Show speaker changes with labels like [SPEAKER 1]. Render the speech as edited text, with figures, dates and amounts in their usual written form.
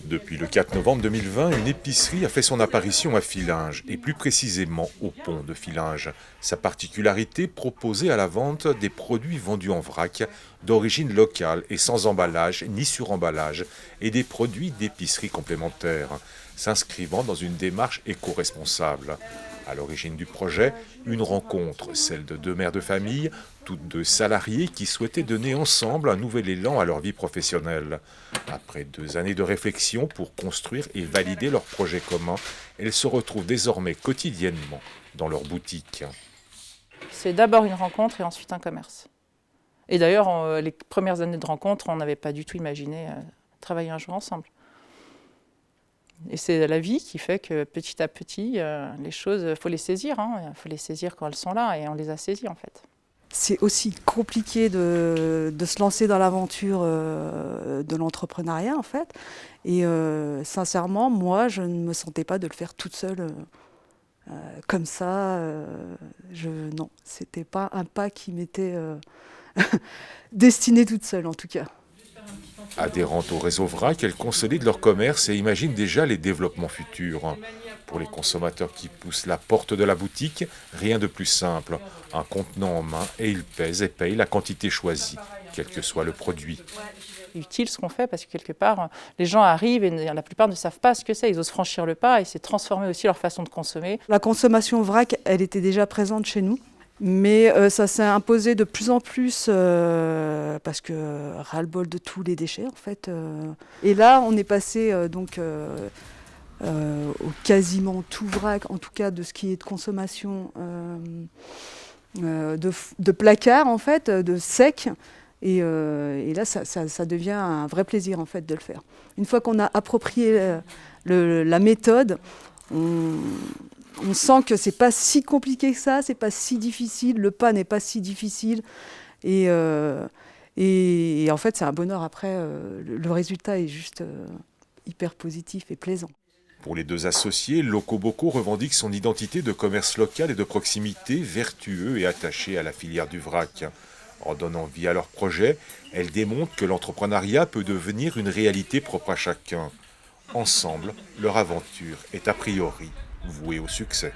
[SPEAKER 1] Depuis le 4 novembre 2020, une épicerie a fait son apparition à Fillinges, et plus précisément au pont de Fillinges. Sa particularité, proposer à la vente des produits vendus en vrac, d'origine locale et sans emballage ni suremballage, et des produits d'épicerie complémentaires, s'inscrivant dans une démarche éco-responsable. À l'origine du projet, une rencontre, celle de deux mères de famille, toutes deux salariées qui souhaitaient donner ensemble un nouvel élan à leur vie professionnelle. Après 2 années de réflexion pour construire et valider leur projet commun, elles se retrouvent désormais quotidiennement dans leur boutique.
[SPEAKER 2] C'est d'abord une rencontre et ensuite un commerce. Et d'ailleurs, les premières années de rencontre, on n'avait pas du tout imaginé travailler un jour ensemble. Et c'est la vie qui fait que petit à petit, les choses, il faut les saisir. Il faut les saisir quand elles sont là, et on les a saisies en fait.
[SPEAKER 3] C'est aussi compliqué de se lancer dans l'aventure de l'entrepreneuriat en fait. Et sincèrement, moi, je ne me sentais pas de le faire toute seule comme ça. Non, c'était pas un pas qui m'était destiné toute seule en tout cas.
[SPEAKER 1] Adhérentes au réseau VRAC, elles consolident leur commerce et imaginent déjà les développements futurs. Pour les consommateurs qui poussent la porte de la boutique, rien de plus simple. Un contenant en main et ils pèsent et payent la quantité choisie, quel que soit le produit.
[SPEAKER 2] C'est utile ce qu'on fait parce que quelque part, les gens arrivent et la plupart ne savent pas ce que c'est. Ils osent franchir le pas et c'est transformer aussi leur façon de consommer.
[SPEAKER 3] La consommation vrac, elle était déjà présente chez nous. Mais ça s'est imposé de plus en plus parce que ras-le-bol de tous les déchets en fait. Et là, on est passé au quasiment tout vrac, en tout cas de ce qui est de consommation de placard en fait, de sec. Et là, ça devient un vrai plaisir en fait de le faire. Une fois qu'on a approprié la méthode, on sent que c'est pas si compliqué que ça, c'est pas si difficile, le pas n'est pas si difficile. Et en fait, c'est un bonheur après. Le résultat est juste hyper positif et plaisant.
[SPEAKER 1] Pour les deux associés, Loco Boco revendique son identité de commerce local et de proximité, vertueux et attaché à la filière du vrac. En donnant vie à leur projet, elles démontrent que l'entrepreneuriat peut devenir une réalité propre à chacun. Ensemble, leur aventure est a priori vouée au succès.